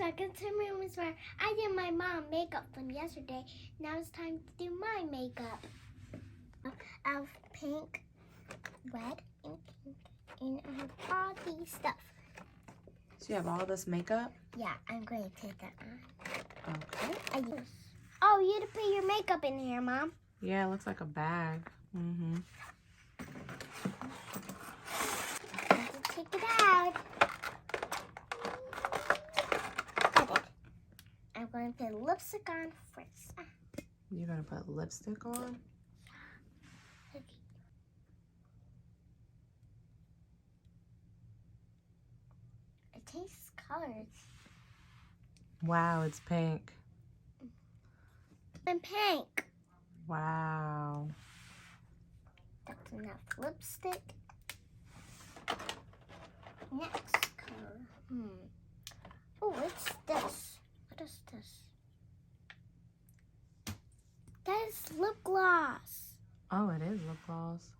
second to moments where I did my mom makeup from yesterday. Now it's time to do my makeup. Of pink, red, and pink. And I have all these stuff. So you have all this makeup? Yeah, I'm going to take that on. Okay. Oh, you had to put your makeup in here, Mom. Yeah, it looks like a bag. Mm-hmm. Take it out. Got it. I'm going to put lipstick on first. You're gonna put lipstick on? It tastes colors. Wow, it's pink. And pink. Wow. That's enough lipstick. Next color. Oh, what's this? What is this? That is lip gloss. Oh, it is lip gloss.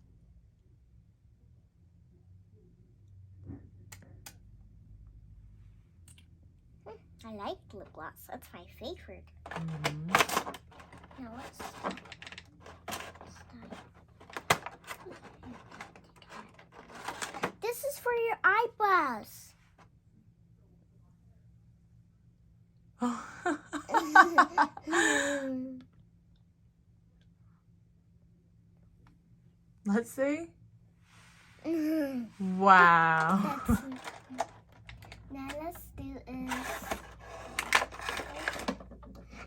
I like lip gloss. That's my favorite. Mm-hmm. Now let's start. This is for your eyebrows. Let's see. Wow. Now let's do is.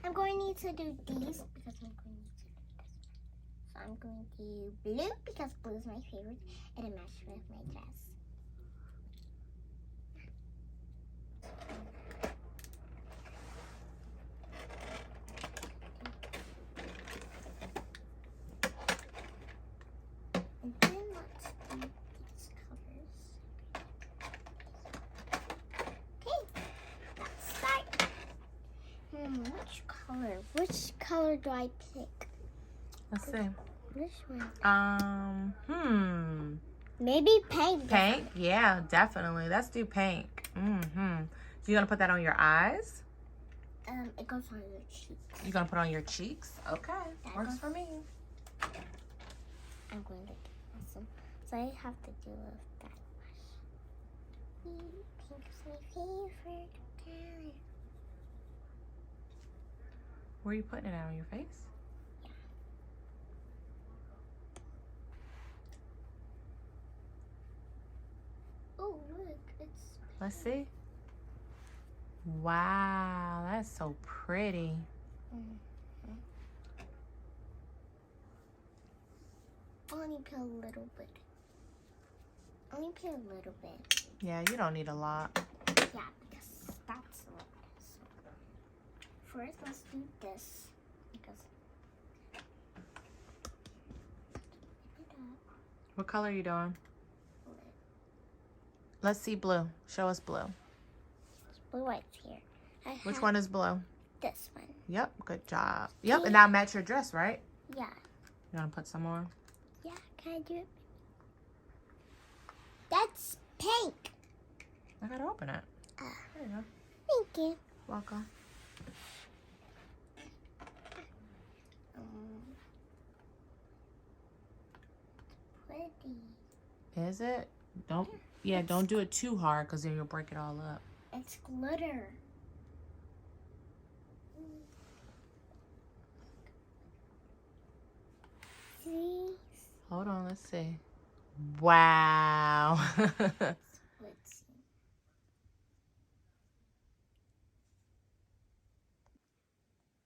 I'm going to need to do these because I'm going to need to do this. So I'm going to do blue because blue is my favorite and it matches with my dress. And then let's do these colors. Okay, let's start. Which color do I pick? Let's see. Which one? Maybe pink. Pink? Yeah, definitely. Let's do pink. Mm-hmm. So you're gonna put that on your eyes? It goes on your cheeks. You're gonna put it on your cheeks? Okay. That Works goes- for me. I'm going to do awesome. So I have to do with that wash. Pink is my favorite color. Where are you putting it on your face? Oh, look, it's. Let's see. Wow, that's so pretty. Only put a little bit. Only put a little bit. Yeah, you don't need a lot. Yeah, because that's what it is. First, let's do this. Because. What color are you doing? Let's see blue. Show us blue. Blue lights here. Which one is blue? This one. Yep, good job. Yep, and now match your dress, right? Yeah. You want to put some more? Yeah, can I do it? That's pink. I gotta open it. There you go. Thank you. Welcome. Pretty. Is it? Don't do it too hard because then you'll break it all up. It's glitter. See? Hold on, let's see. Wow. Let's see.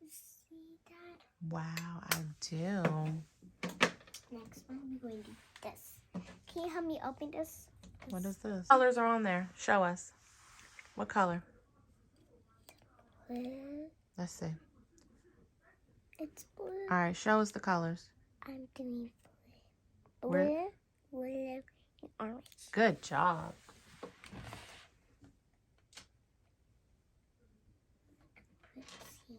See that? Wow, I do. Next one, we're going to do this. Can you help me open this? What is this? Colors are on there. Show us. What color? Blue. Let's see. It's blue. All right, show us the colors. I'm doing blue. Where- Blue, and orange. Good job. Let's see.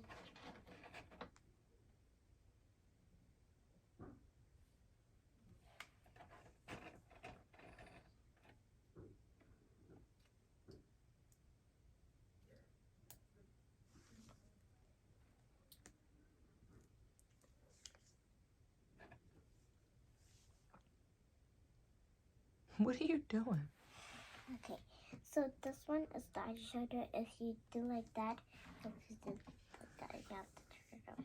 What are you doing? Okay, so this one is the eyeshadow. If you do like that, if you do like that, you have to turn it on.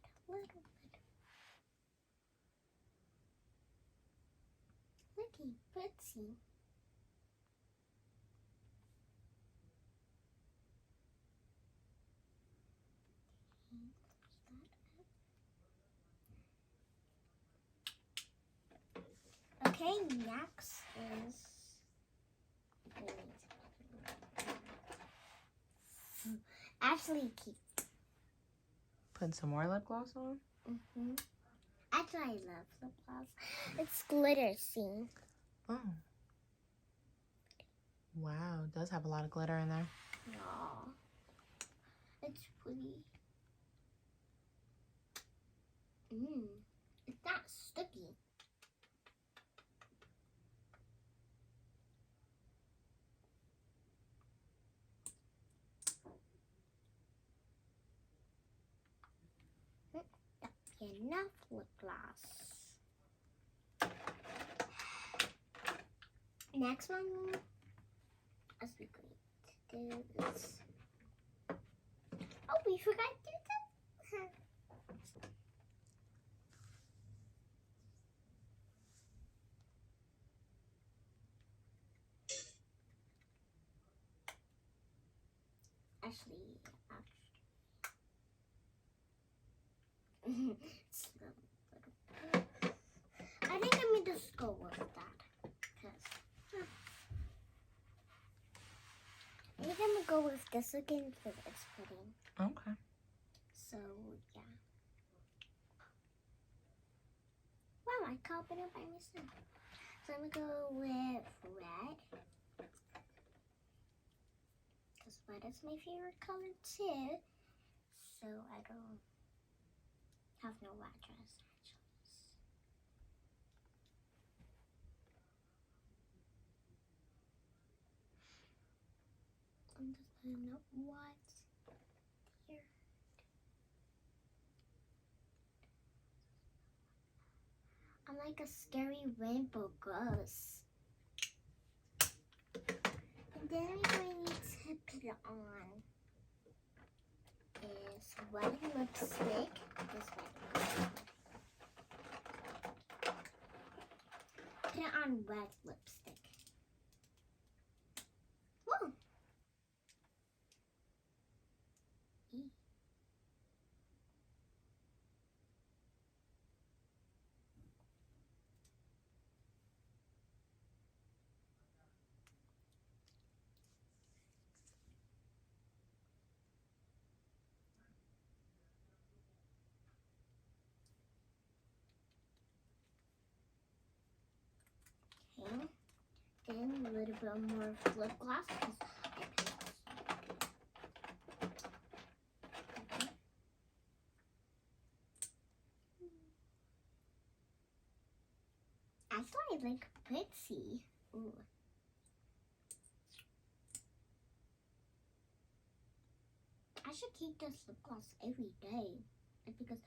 A little bit. Looky, pretty. Okay, next is actually keep. Putting some more lip gloss on? Actually, I love lip gloss. It's glitter, see? Oh. Wow, it does have a lot of glitter in there. Aw. It's pretty. It's not sticky. Enough lip gloss. Next one, as we going to do this. Oh, we forgot to do that. Actually, it's a little bit. I think I'm going to just go with that. I think I'm going to go with this again because it's pretty. Okay. So, yeah. Wow, I copied it by myself. So I'm going to go with red. Because red is my favorite color too. So I don't have no address actually. I'm just putting up what here. I'm like a scary rainbow ghost. And then I'm going to put it on is red lipstick. This red lipstick. Put it on red lipstick. Whoa! Okay. Then a little bit more lip gloss because I picked. Actually, I like Pixie. Ooh. I should keep this lip gloss every day because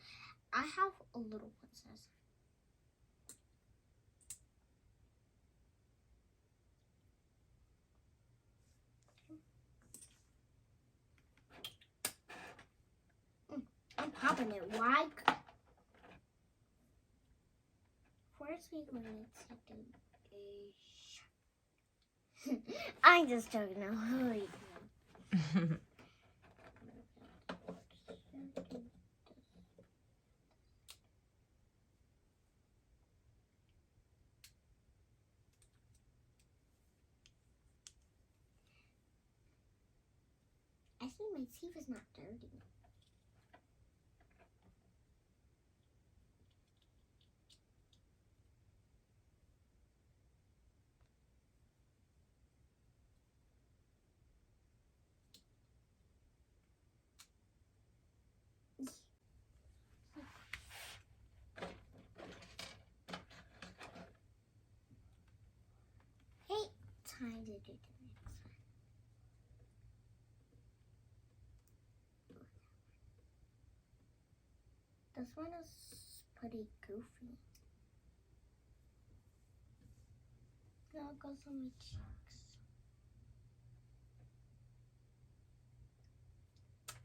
I have a little princess. I'm popping it. Why? First, we're going to do I'm just joking now. Actually, my teeth is not dirty. Hey, time to do the next one. This one is pretty goofy. goes on my cheeks.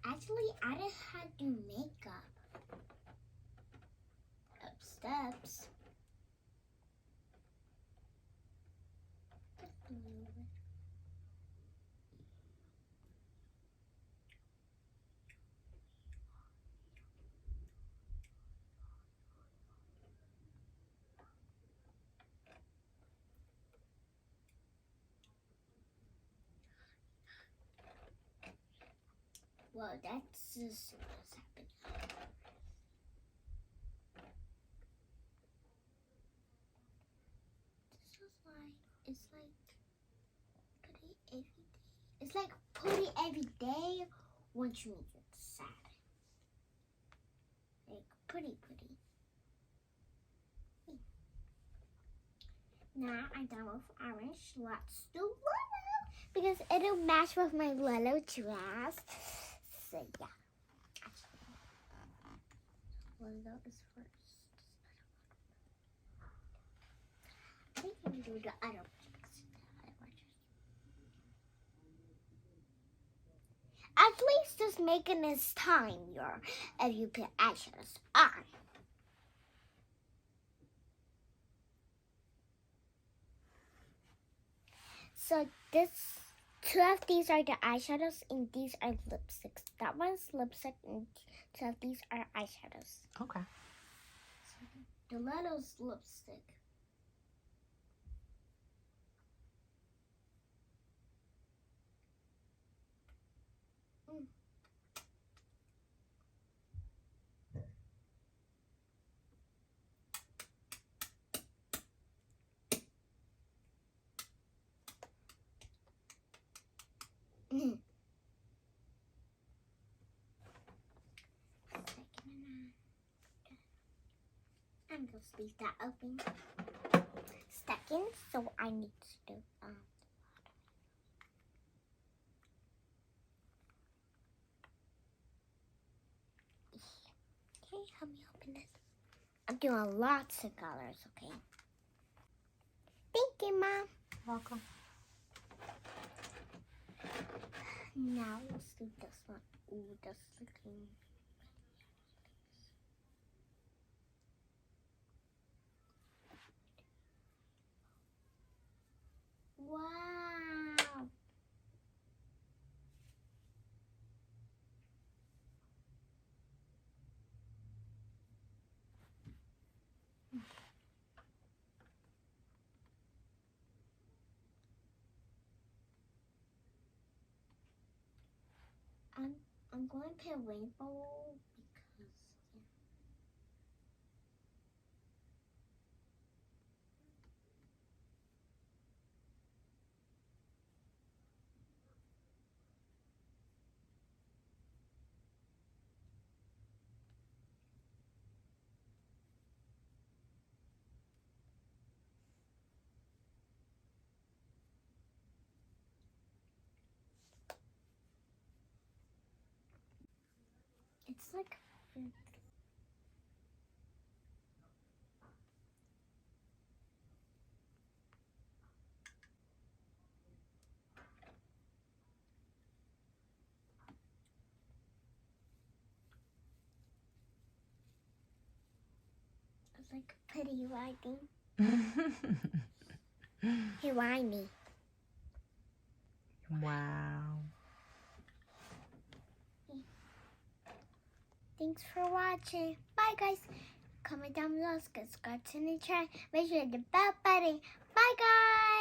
Actually, I didn't have to do makeup. Up steps. Just a little bit. Well, that's just what's happening. This is like, it's like pretty every day. It's like pretty every day once you make it sad. Like pretty. Now I'm done with orange. Let's do Lilo because it'll match with my Lilo dress. So yeah. Lilo is first. I think I'm gonna do the other ones. At least just making this time your if you put eyeshadows on. So this, 2 of these are the eyeshadows and these are lipsticks. That one's lipstick and 2 of these are eyeshadows. Okay. The Lilo's lipstick. I'm gonna leave that open. Second, so I need to do Can you help me open this? I'm doing lots of colors, okay? Thank you, Mom. Welcome. Now let's do this one. Ooh, that's looking. Wow. I'm going to put rainbow because yeah. It's like pretty writing. Hey, why me? Wow. Thanks for watching. Bye, guys. Comment down below, subscribe to the channel. Make sure to hit the bell button. Bye, guys.